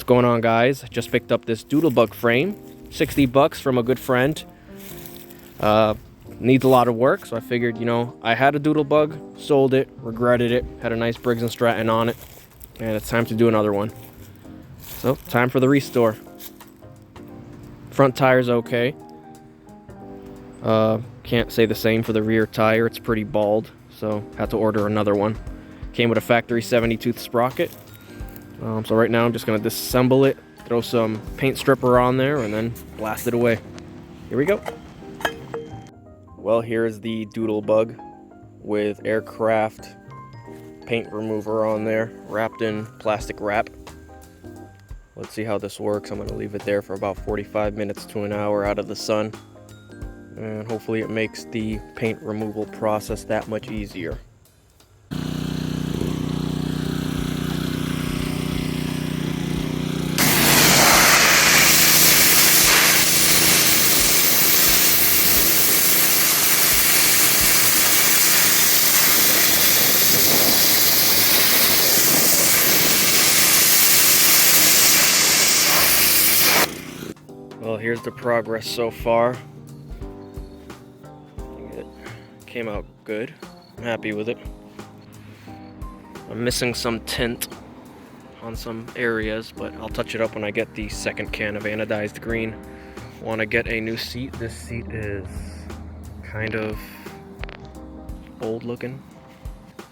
going on, guys? Just picked up this Doodle bug frame, 60 bucks from a good friend. Needs a lot of work, so I figured, you know, I had a Doodle bug, sold it, regretted it, had a nice Briggs and Stratton on it, and it's time to do another one. So, time for the restore. Front tire's okay. Can't say the same for the rear tire, it's pretty bald, so had to order another one. Came with a factory 70-tooth sprocket. So right now I'm just gonna disassemble it, throw some paint stripper on there, and then blast it away. Here we go. Well, here's the Doodle bug with aircraft paint remover on there, wrapped in plastic wrap. Let's see how this works. I'm gonna leave it there for about 45 minutes to an hour out of the sun, and hopefully it makes the paint removal process that much easier. Well, here's the progress so far. It came out good. I'm happy with it. I'm missing some tint on some areas, but I'll touch it up when I get the second can of anodized green. Want to get a new seat. This seat is kind of old looking.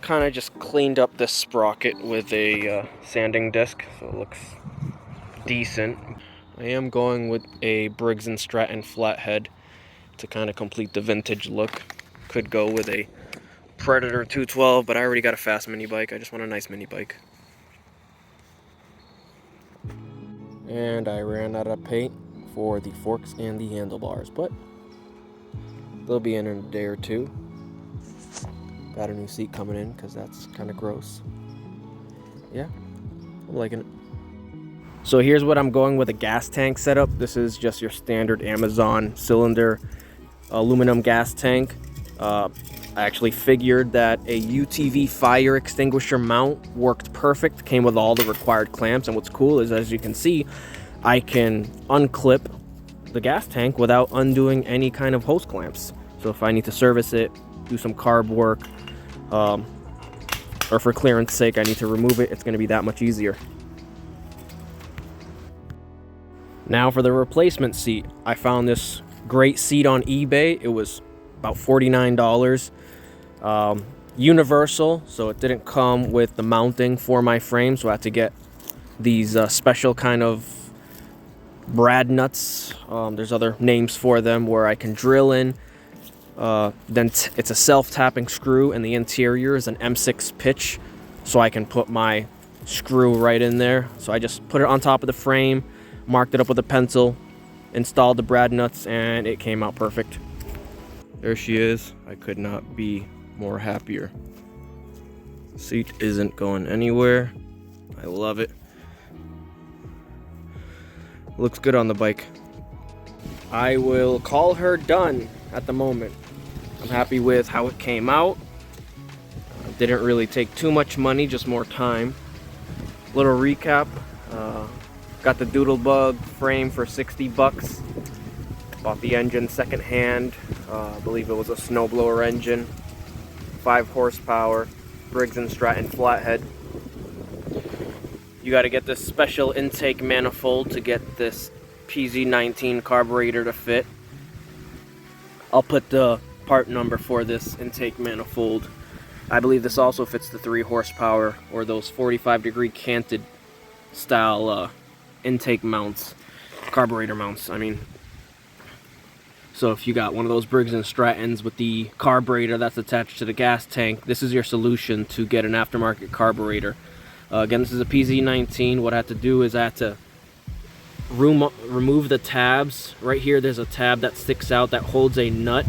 Kind of just cleaned up this sprocket with a sanding disc, so it looks decent. I am going with a Briggs and Stratton Flathead to kind of complete the vintage look. Could go with a Predator 212, but I already got a fast mini bike. I just want a nice mini bike. And I ran out of paint for the forks and the handlebars, but they'll be in a day or two. Got a new seat coming in because that's kind of gross. Yeah, I'm liking it. So here's what I'm going with: a gas tank setup. This is just your standard Amazon cylinder aluminum gas tank. I actually figured that a UTV fire extinguisher mount worked perfect, came with all the required clamps, and what's cool is, as you can see, I can unclip the gas tank without undoing any kind of hose clamps. So if I need to service it, do some carb work, or for clearance sake I need to remove it, it's going to be that much easier. Now for the replacement seat. I found this great seat on eBay. It was about $49. Universal, so it didn't come with the mounting for my frame, so I had to get these special kind of brad nuts. There's other names for them, where I can drill in. Then it's a self-tapping screw, and the interior is an M6 pitch, so I can put my screw right in there. So I just put it on top of the frame, marked it up with a pencil, installed the brad nuts, and it came out perfect. There she is. I could not be more happier. Seat isn't going anywhere. I love it. Looks good on the bike. I will call her done at the moment. I'm happy with how it came out. Didn't really take too much money, just more time. Little recap. Got the Doodle bug frame for 60 bucks. Bought the engine secondhand. I believe it was a snowblower engine. 5 horsepower. Briggs and Stratton Flathead. You got to get this special intake manifold to get this PZ19 carburetor to fit. I'll put the part number for this intake manifold. I believe this also fits the 3 horsepower or those 45-degree canted style intake mounts, carburetor mounts, I mean. So if you got one of those Briggs and Strattons with the carburetor that's attached to the gas tank, this is your solution to get an aftermarket carburetor. Again, this is a PZ19. What I had to do is I had to remove the tabs. Right here there's a tab that sticks out that holds a nut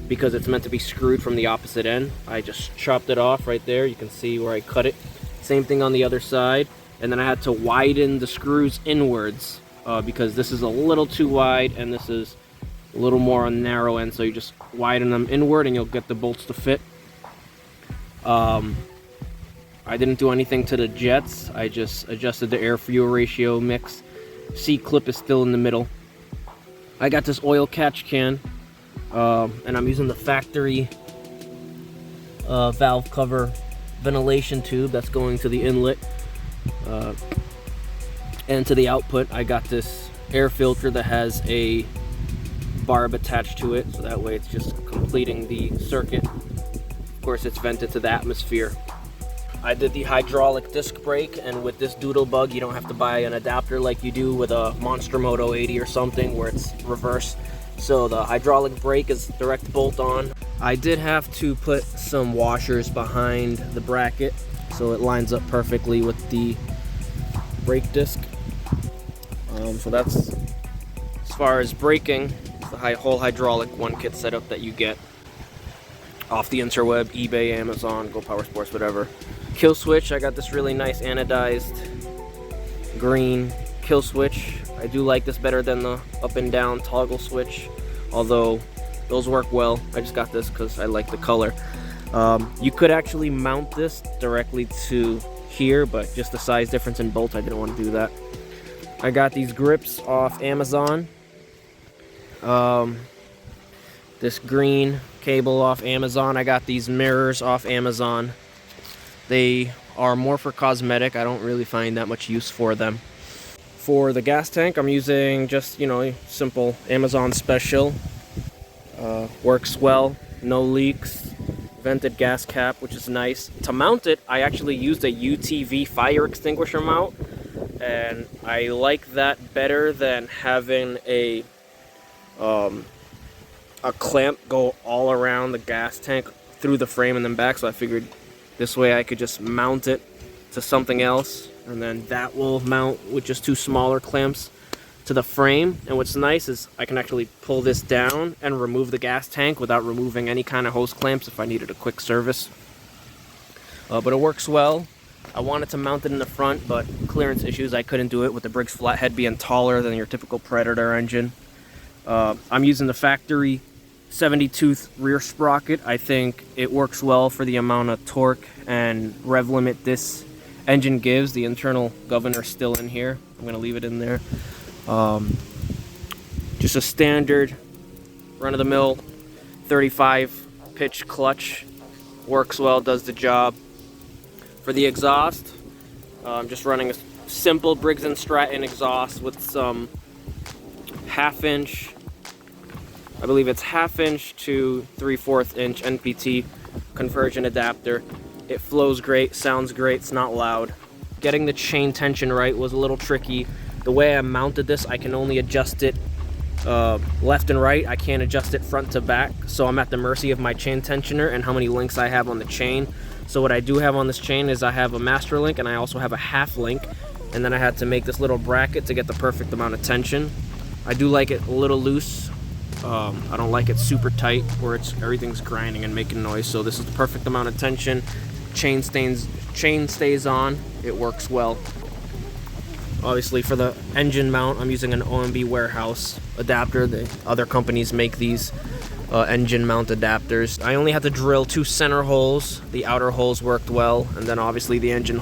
because it's meant to be screwed from the opposite end. I just chopped it off right there. You can see where I cut it. Same thing on the other side. And then I had to widen the screws inwards because this is a little too wide and this is a little more on the narrow end, so you just widen them inward and you'll get the bolts to fit. I didn't do anything to the jets. I just adjusted the air-fuel ratio mix. Seat clip is still in the middle. I got this oil catch can, and I'm using the factory valve cover ventilation tube that's going to the inlet and to the output. I got this air filter that has a barb attached to it, so that way it's just completing the circuit. Of course, it's vented to the atmosphere. I did the hydraulic disc brake, and with this Doodle bug, you don't have to buy an adapter like you do with a Monster Moto 80 or something where it's reverse. So the hydraulic brake is direct bolt on. I did have to put some washers behind the bracket so it lines up perfectly with the brake disc. So that's as far as braking. The whole hydraulic one kit setup that you get off the interweb, eBay, Amazon, Go Power Sports, whatever. Kill switch, I got this really nice anodized green kill switch. I do like this better than the up and down toggle switch, although those work well. I just got this because I like the color. You could actually mount this directly to here, but just the size difference in bolts, I didn't want to do that. I got these grips off Amazon. This green cable off Amazon. I got these mirrors off Amazon. They are more for cosmetic. I don't really find that much use for them. For the gas tank, I'm using just, simple Amazon special. Works well, no leaks, vented gas cap, which is nice. To mount it, I actually used a UTV fire extinguisher mount, and I like that better than having a clamp go all around the gas tank through the frame and then back. So I figured this way I could just mount it to something else, and then that will mount with just two smaller clamps to the frame. And what's nice is I can actually pull this down and remove the gas tank without removing any kind of hose clamps if I needed a quick service. But it works well. I wanted to mount it in the front, but clearance issues, I couldn't do it with the Briggs Flathead being taller than your typical Predator engine. I'm using the factory 70-tooth rear sprocket. I think it works well for the amount of torque and rev limit this engine gives. The internal governor's still in here. I'm going to leave it in there. Just a standard run-of-the-mill 35 pitch clutch. Works well, does the job. For the exhaust, I'm just running a simple Briggs & Stratton exhaust with some half-inch, I believe it's half-inch to 3/4 inch NPT conversion adapter. It flows great, sounds great, it's not loud. Getting the chain tension right was a little tricky. The way I mounted this, I can only adjust it left and right. I can't adjust it front to back, so I'm at the mercy of my chain tensioner and how many links I have on the chain. So what I do have on this chain is I have a master link and I also have a half link, and then I had to make this little bracket to get the perfect amount of tension. I do like it a little loose. I don't like it super tight where everything's grinding and making noise. So this is the perfect amount of tension. Chain stays on. It works well. Obviously, for the engine mount, I'm using an OMB warehouse adapter. The other companies make these engine mount adapters. I only had to drill 2 center holes. The outer holes worked well, and then obviously the engine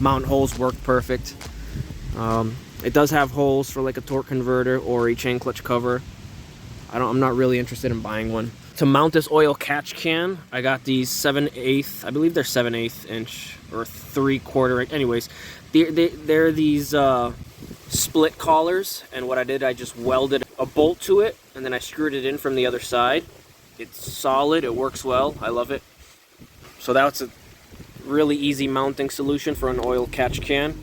mount holes worked perfect. It does have holes for like a torque converter or a chain clutch cover. I'm not really interested in buying one. To mount this oil catch can, I got these 7/8, I believe they're 7/8 inch or 3/4 inch. Anyways, they're these split collars, and what I did, I just welded a bolt to it and then I screwed it in from the other side. It's solid, it works well, I love it. So that's a really easy mounting solution for an oil catch can.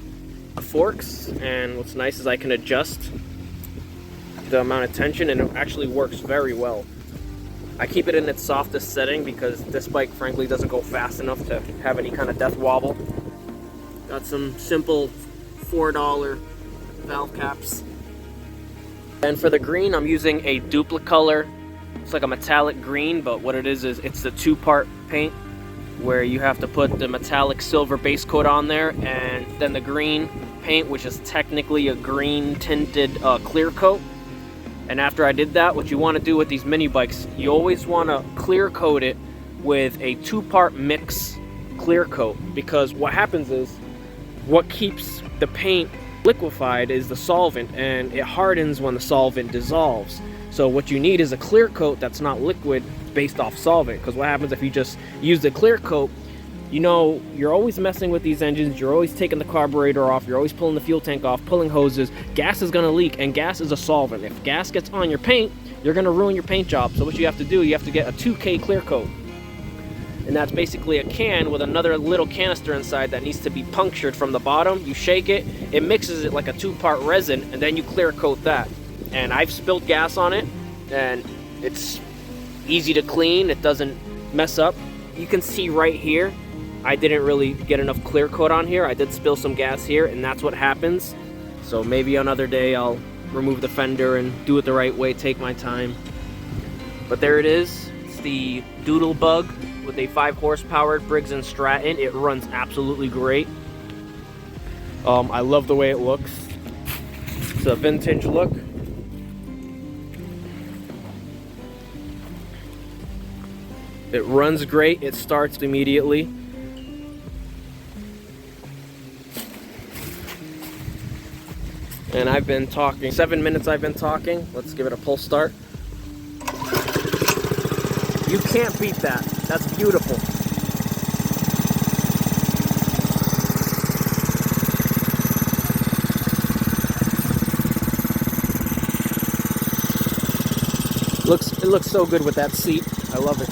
Forks, and what's nice is I can adjust the amount of tension, and it actually works very well. I keep it in its softest setting because this bike frankly doesn't go fast enough to have any kind of death wobble. Got some simple $4 valve caps. And for the green, I'm using a duplicolor. It's like a metallic green, but what it is it's the 2-part paint where you have to put the metallic silver base coat on there and then the green paint, which is technically a green tinted clear coat. And after I did that, what you want to do with these mini bikes, you always want to clear coat it with a 2-part mix clear coat, because what happens is, what keeps the paint liquefied is the solvent, and it hardens when the solvent dissolves. So what you need is a clear coat that's not liquid based off solvent, because what happens if you just use the clear coat, you know, you're always messing with these engines, you're always taking the carburetor off, you're always pulling the fuel tank off, pulling hoses, gas is gonna leak, and gas is a solvent. If gas gets on your paint, you're gonna ruin your paint job. So what you have to do, you have to get a 2K clear coat. And that's basically a can with another little canister inside that needs to be punctured from the bottom. You shake it, it mixes it like a 2-part resin, and then you clear coat that. And I've spilled gas on it, and it's easy to clean, it doesn't mess up. You can see right here, I didn't really get enough clear coat on here. I did spill some gas here, and that's what happens. So maybe another day I'll remove the fender and do it the right way, take my time. But there it is. It's the Doodle Bug with a 5 horsepower Briggs and Stratton. It runs absolutely great. I love the way it looks. It's a vintage look. It runs great. It starts immediately. And I've been talking, 7 minutes I've been talking. Let's give it a pull start. You can't beat that. That's beautiful. It looks so good with that seat. I love it.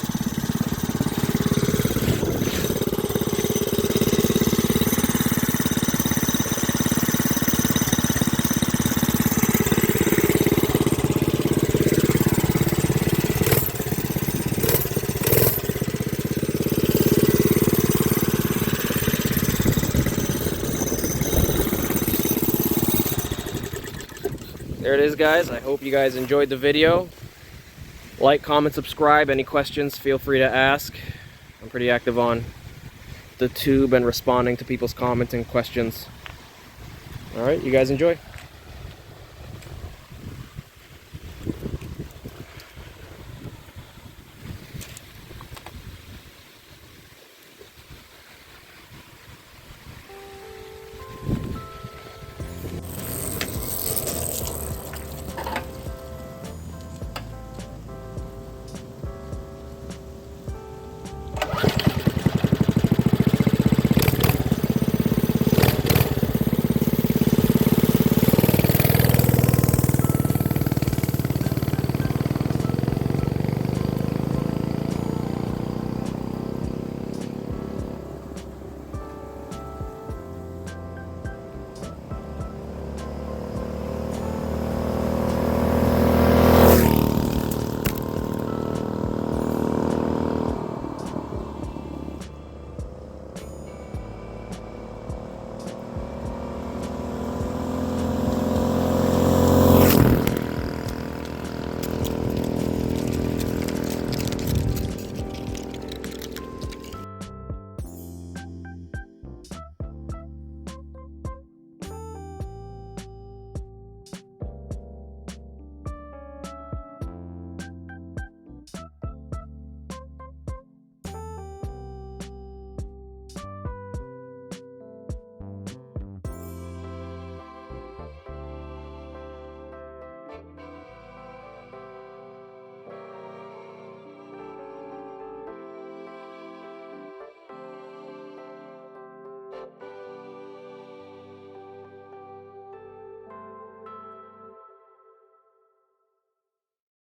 There it is, guys. I hope you guys enjoyed the video. Like, comment, subscribe. Any questions, feel free to ask. I'm pretty active on the tube and responding to people's comments and questions. All right, you guys enjoy.